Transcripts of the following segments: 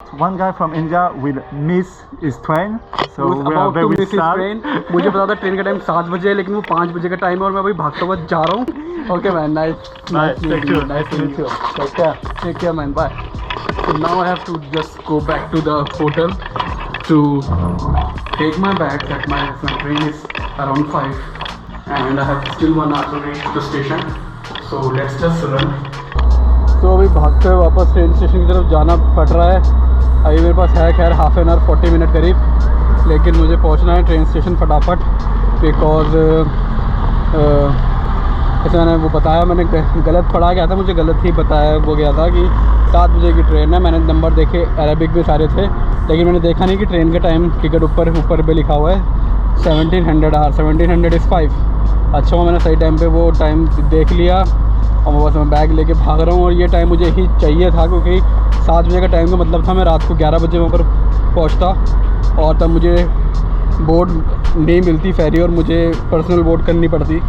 One guy from India will miss his train, so Who's we are about to very miss his sad. train. मुझे पता था train का time 7 बजे है, लेकिन वो 5 बजे का टाइम है और मैं अभी भागते हुए जा रहा हूँ. Okay man, nice Take care. nice to meet you. Take care man, bye. So now I have to just go back to the hotel to take my bags. That my train is around 5, and I have still 1 hour to reach the station. So let's just run. So अभी भागते हुए वापस train station की तरफ जाना पड़ रहा है. अभी मेरे पास है खैर हाफ एन आवर 40 मिनट करीब, लेकिन मुझे पहुंचना है ट्रेन स्टेशन फटाफट. बिकॉज ऐसे मैंने वो बताया, मैंने गलत पढ़ा गया था, मुझे गलत ही बताया वो गया था कि 7 बजे की ट्रेन है. मैंने नंबर देखे, अरेबिक में सारे थे, लेकिन मैंने देखा नहीं कि ट्रेन का टाइम टिकट ऊपर पे लिखा हुआ है 1700 आवर. 1700 इज़ 5. अच्छा हुआ मैंने सही टाइम पे वो टाइम देख लिया और बस मैं बैग लेके भाग रहा हूँ. और ये टाइम मुझे ही चाहिए था, क्योंकि 7 बजे का टाइम का मतलब था मैं रात को 11 बजे वहाँ पर पहुँचता, और तब मुझे बोर्ड नहीं मिलती फेरी, और मुझे पर्सनल बोर्ड करनी पड़ती,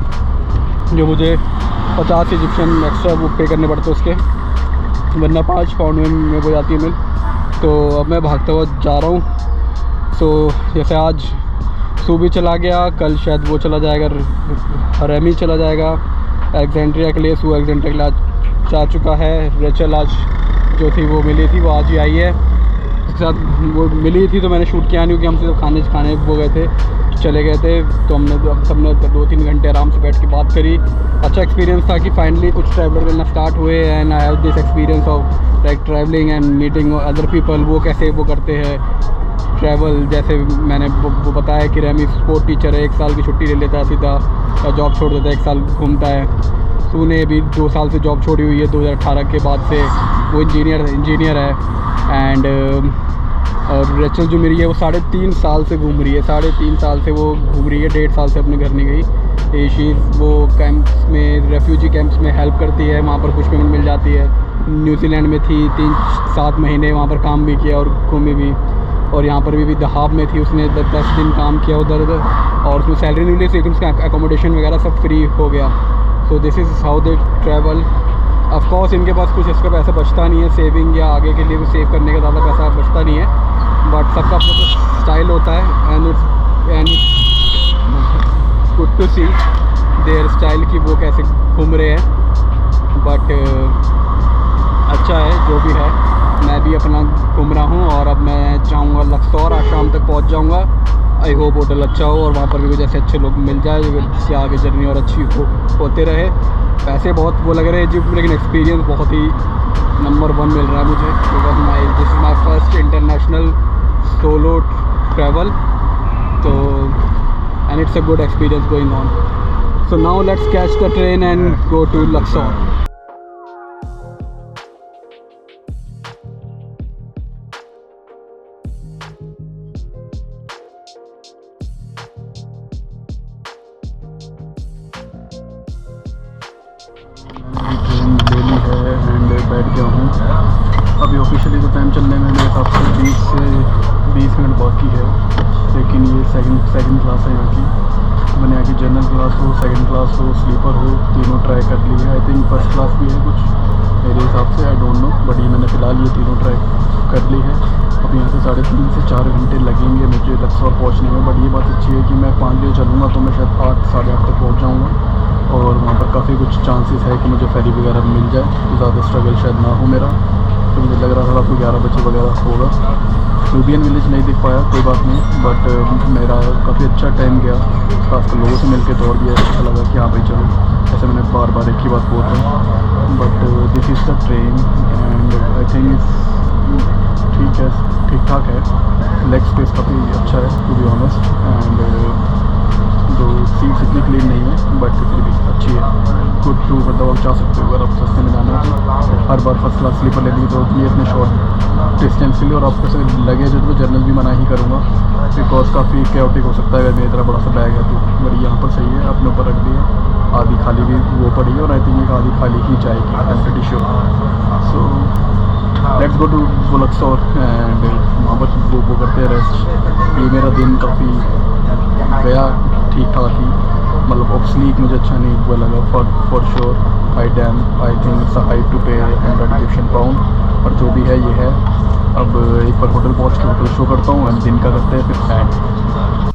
जो मुझे 50 इजिप्शियन एक्स्ट्रा वो पे करने पड़ते उसके, वरना 5 पाउंड में वो जाती है मिल. तो अब मैं भागता हुआ जा रहा हूँ. सो जैसे आज सूबी चला गया, कल शायद वो चला जाएगा, रेमी चला जाएगा एलेक्जेंड्रिया के लिए. सू एलेक्जेंड्रिया के लिए आज जा चुका है. रेचल आज जो थी वो मिली थी, वो आज ही आई है. उसके साथ वो मिली थी तो मैंने शूट किया नहीं, क्योंकि हम सिर्फ खाने वो गए थे, चले गए थे. तो सबने 2-3 घंटे आराम से बैठ के बात करी. अच्छा एक्सपीरियंस था कि फाइनली कुछ ट्रैवलर मिलना स्टार्ट हुए. And I have this experience of like travelling and meeting other people. वो कैसे वो करते हैं ट्रैवल. जैसे मैंने वो बताया कि रेमी स्पोर्ट टीचर है, 1 साल की छुट्टी ले लेता है सीधा, जॉब छोड़ देता है, 1 साल घूमता है. सूने भी 2 साल से जॉब छोड़ी हुई है, 2018 के बाद से वो इंजीनियर है. एंड और रेचल जो मेरी है वो 3.5 साल से घूम रही है. 3.5 साल से वो घूम रही है, 1.5 साल से अपने घर नहीं गई. शी वो कैंप्स में, रेफ्यूजी कैंप्स में हेल्प करती है, वहाँ पर कुछ पेमेंट मिल जाती है. न्यूजीलैंड में थी 3-7 महीने, वहाँ पर काम भी किया और घूमी भी. और यहाँ पर भी दहाब में थी, उसने 10 दिन काम किया उधर, और उसमें सैलरी नहीं ली, लेकिन उसका एकोमोडेशन वगैरह सब फ्री हो गया. So this is how they travel. Of course इनके पास कुछ इसका पैसा बचता नहीं है, सेविंग या आगे के लिए कुछ सेव करने का ज़्यादा पैसा बचता नहीं है. बट सबका अपना स्टाइल होता है. And good to see their style कि वो कैसे घूम रहे हैं. बट अच्छा है जो भी है. मैं भी अपना घूम रहा हूँ, और अब मैं जाऊँगा लक्सौर. आज शाम तक पहुँच जाऊँगा. आई होप होटल अच्छा हो और वहाँ पर भी कुछ ऐसे अच्छे लोग मिल जाए जिससे आगे जर्नी और अच्छी होते रहे. पैसे बहुत वो लग रहे हैं इजिप्ट में, लेकिन एक्सपीरियंस बहुत ही नंबर 1 मिल रहा है मुझे. Because this is my first international solo travel. तो and it's a good experience going on. So now let's catch the train and go to Luxor. Train ले ली है एंड बैठ गया हूँ. अभी ऑफिशियली तो टाइम चलने में मेरे हिसाब से 20 से 20 मिनट बाकी है, लेकिन ये सेकंड क्लास है यहाँ की. मैंने यहाँ की जनरल क्लास हो, सेकंड क्लास हो, स्लीपर हो, तीनों ट्राई कर लिए. आई थिंक फर्स्ट क्लास भी है कुछ मेरे हिसाब से, आई डोंट नो. बट ये मैंने फ़िलहाल ये तीनों ट्राई कर ली है. अब यहाँ से 3.5 से 4 घंटे लगेंगे मुझे लक्सौर पहुँचने में. बट ये बात अच्छी है कि मैं 5 बजे चलूँगा तो मैं शायद 8-8:30 तक पहुँच जाऊँगा. और वहाँ पर काफ़ी कुछ चांसेस है कि मुझे फेरी वगैरह मिल जाए, तो ज़्यादा स्ट्रगल शायद ना हो मेरा. तो मुझे लग रहा था आपको 11 बजे वगैरह होगा. न्यूबियन विलेज नहीं दिख पाया, कोई बात नहीं. बट मेरा काफ़ी अच्छा टाइम गया. खासकर लोगों से मिलके तो और भी अच्छा लगा कि हाँ भाई चलो, ऐसे मैंने बार एक ही बात बोल रहा हूँ. But this is the train and I think ठीक है, ठीक ठाक है. लेग स्पेस काफ़ी अच्छा है टू बी ऑनेस्ट. एंड जो सीट्स इतनी क्लीन नहीं है, बट फिर भी अच्छी है. गुड टू मतलब आप जा सकते हो अगर आप सस्ते में जाना है. हर बार फर्स्ट क्लास स्लीपर ले ली तो ये इतने शॉर्ट डिस्टेंस के लिए. और आपको से लगेज है तो जर्नल भी मना ही करूँगा, बिकॉज काफ़ी कैओटिक हो सकता है अगर मेरी तरह बड़ा सा बैग है तो. मेरी यहाँ पर सही है, अपने ऊपर रख दी है. आधी खाली भी वो पड़ी है, और आई थिंक एक आधी खाली ही जाएगी, I am pretty sure. So let's go to Luxor and वहाँ पर वो करते हैं रेस्ट. ये मेरा दिन काफ़ी गया ठीक ठाक ही. मतलब ऑब्सली मुझे अच्छा नहीं हुआ लगा for sure. I think it's a high to pay 100 Egyptian pound. और जो भी है ये है. अब एक बार होटल पहुंच के होटल शो करता हूँ एंड दिन का करते हैं फिर प्लान।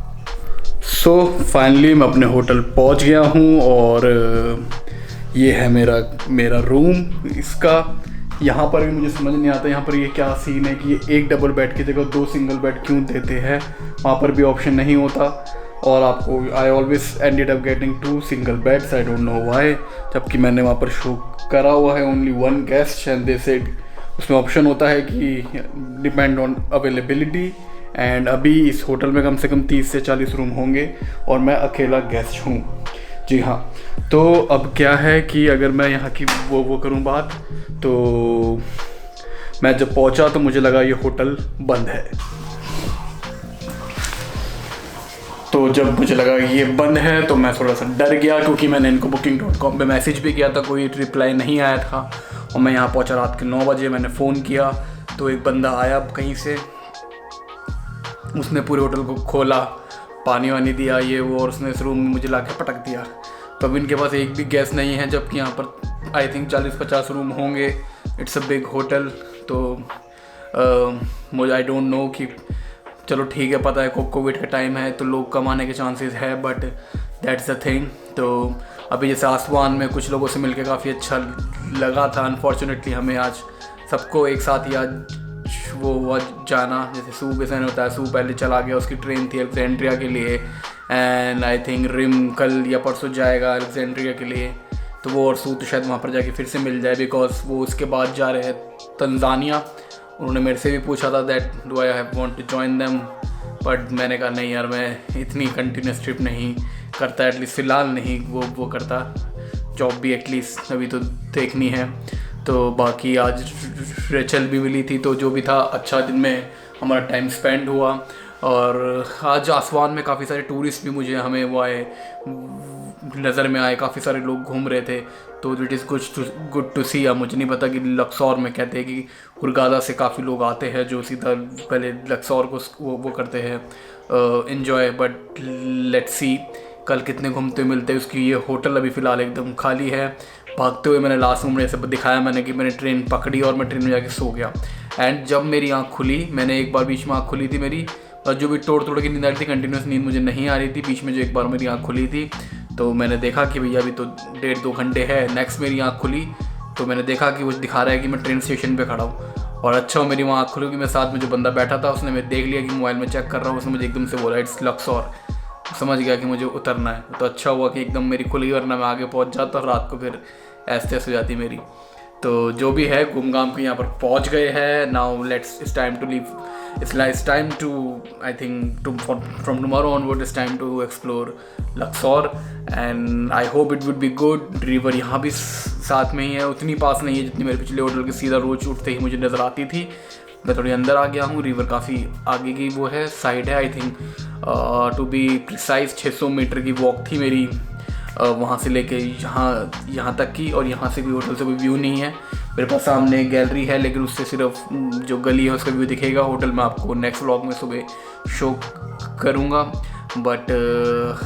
सो फाइनली मैं अपने होटल पहुंच गया हूँ और ये है मेरा रूम। इसका यहाँ पर भी मुझे समझ नहीं आता यहाँ पर ये क्या सीन है कि ये एक डबल बेड की जगह 2 सिंगल बेड क्यों देते हैं। वहाँ पर भी ऑप्शन नहीं होता और आपको I always ended up getting 2 single beds, I don't know why, जबकि मैंने वहाँ पर शो करा हुआ है only 1 guest and they said उसमें ऑप्शन होता है कि डिपेंड ऑन अवेलेबिलिटी। एंड अभी इस होटल में कम से कम 30 से 40 रूम होंगे और मैं अकेला गेस्ट हूँ। जी हाँ, तो अब क्या है कि अगर मैं यहाँ की वो करूँ बात, तो मैं जब पहुँचा तो मुझे लगा ये होटल बंद है। तो जब मुझे लगा ये बंद है तो मैं थोड़ा सा डर गया, क्योंकि मैंने इनको booking.com पे मैसेज भी किया था, कोई रिप्लाई नहीं आया था। और मैं यहाँ पहुँचा रात के 9 बजे, मैंने फ़ोन किया तो एक बंदा आया कहीं से, उसने पूरे होटल को खोला, पानी वानी दिया ये वो, और उसने इस रूम में मुझे लाके पटक दिया। तो अब इनके पास एक भी गैस नहीं है, जबकि यहाँ पर आई थिंक 40-50 रूम होंगे। It's a big hotel. तो मुझे आई डोंट नो कि चलो ठीक है, पता है कोविड का टाइम है तो लोग कम आने के चांसेस है, बट दैट्स द थिंग। तो अभी जैसे आसमान में कुछ लोगों से मिलके काफ़ी अच्छा लगा था। अनफॉर्चुनेटली हमें आज सबको एक साथ ही आज वो हुआ जाना। जैसे सू बेसन होता है, सू पहले चला गया, उसकी ट्रेन थी अलेक्जेंड्रिया के लिए, एंड आई थिंक रिम कल या परसों जाएगा अलेक्जेंड्रिया के लिए। तो वो और सू तो शायद वहाँ पर जाके फिर से मिल जाए, बिकॉज वो उसके बाद जा रहे हैं तंजानिया। उन्होंने मेरे से भी पूछा था that do I have want to join them, but मैंने कहा नहीं यार, मैं इतनी कंटिन्यूस ट्रिप नहीं करता, एटलीस्ट फ़िलहाल नहीं वो करता। जॉब भी एटलीस्ट अभी तो देखनी है। तो बाकी आज रेचल भी मिली थी, तो जो भी था अच्छा, दिन में हमारा टाइम स्पेंड हुआ। और आज आसमान में काफ़ी सारे टूरिस्ट भी मुझे हमें वो आए नज़र में आए, काफ़ी सारे लोग घूम रहे थे। तो इट इज़ गुड टू सी। अब मुझे नहीं पता कि लक्सौर में कहते हैं कि हुरगादा से काफ़ी लोग आते हैं जो सीधा पहले लक्सौर को वो करते हैं इन्जॉय, बट लेट्स सी कल कितने घूमते हुए मिलते हैं। उसकी ये होटल अभी फ़िलहाल एकदम खाली है। भागते हुए मैंने लास्ट में ऐसे दिखाया मैंने कि मैंने ट्रेन पकड़ी और मैं ट्रेन में जाके सो गया। एंड जब मेरी आँख खुली, मैंने एक बार बीच में आँख खुली थी मेरी, और जो भी तोड़ की नींद आ रही थी, कंटिन्यूस नींद मुझे नहीं आ रही थी। बीच में जो एक बार मेरी आँख खुली थी तो मैंने देखा कि भैया अभी तो 1.5-2 घंटे है। नेक्स्ट मेरी आँख खुली तो मैंने देखा कि वो दिखा रहा है कि मैं ट्रेन स्टेशन पे खड़ा हूँ। और अच्छा मेरी वहाँ आँख खुली कि मैं साथ में जो बंदा बैठा था उसने मैं देख लिया कि मोबाइल में चेक कर रहा हूँ, उसने मुझे एकदम से बोला इट्स लक्सौर। समझ गया कि मुझे उतरना है। तो अच्छा हुआ कि एकदम मेरी खुली, वरना मैं आगे पहुँच जाता और रात को फिर ऐसे हो जाती मेरी। तो जो भी है घूम के यहाँ पर पहुँच गए हैं। Now it's time to leave. It's time to, I think, from tomorrow onward, it's time to explore Luxor, and I hope it would be good. River यहाँ भी साथ में ही है, उतनी पास नहीं है जितनी मेरे पिछले होटल के सीधा रोज उठते ही मुझे नज़र आती थी। मैं थोड़ी अंदर आ गया हूँ। रिवर काफ़ी आगे की वो है, साइड है। I think to be precise 600 meter की वॉक थी मेरी वहाँ से लेके यहाँ तक की। और यहाँ से भी होटल से कोई व्यू नहीं है। मेरे पास सामने गैलरी है, लेकिन उससे सिर्फ जो गली है उसका व्यू दिखेगा। होटल में आपको नेक्स्ट व्लॉग में सुबह शो करूँगा। बट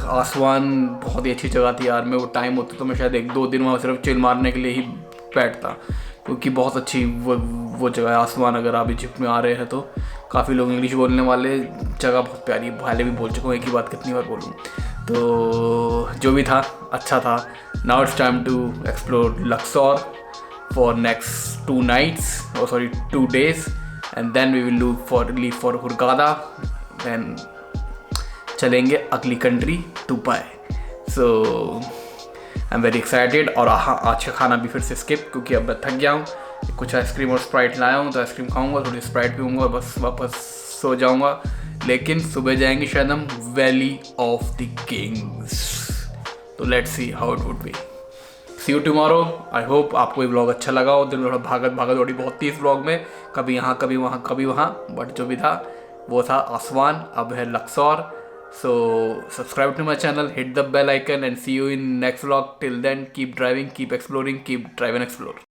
आसमान बहुत ही अच्छी जगह थी यार। मैं वो टाइम होता तो मैं शायद 1-2 दिन वहाँ सिर्फ चिल मारने के लिए ही बैठता, क्योंकि बहुत अच्छी वो जगह है। आसमान अगर आप इजिप्ट में आ रहे हैं तो काफ़ी लोग इंग्लिश बोलने वाले, जगह बहुत प्यारी, पहले भी बोल चुका हूँ, एक ही बात कितनी बार बोलूँ। तो जो भी था अच्छा था। Now it's time to explore Luxor for next 2 days, and then we will leave for Hurghada, then चलेंगे अगली country Dubai. So I'm very excited। और आज का खाना भी फिर से स्किप, क्योंकि अब मैं थक गया हूँ। कुछ आइसक्रीम और स्प्राइट लाया हूँ, तो आइसक्रीम खाऊंगा, थोड़ी स्प्राइट पीऊँगा, बस वापस सो जाऊँगा। लेकिन सुबह जाएंगे शायद हम वैली ऑफ द किंग्स। तो let's see how it would be. See you tomorrow. I hope आपको ये व्लॉग अच्छा लगा हो। दिन में थोड़ा भागत दौड़ी बहुत थी इस व्लॉग में, कभी यहाँ कभी वहाँ, बट जो भी था वो था आसमान। अब है Luxor. So subscribe to my channel, hit the bell icon, and see you in next vlog. Till then keep driving, keep exploring, keep drive and explore.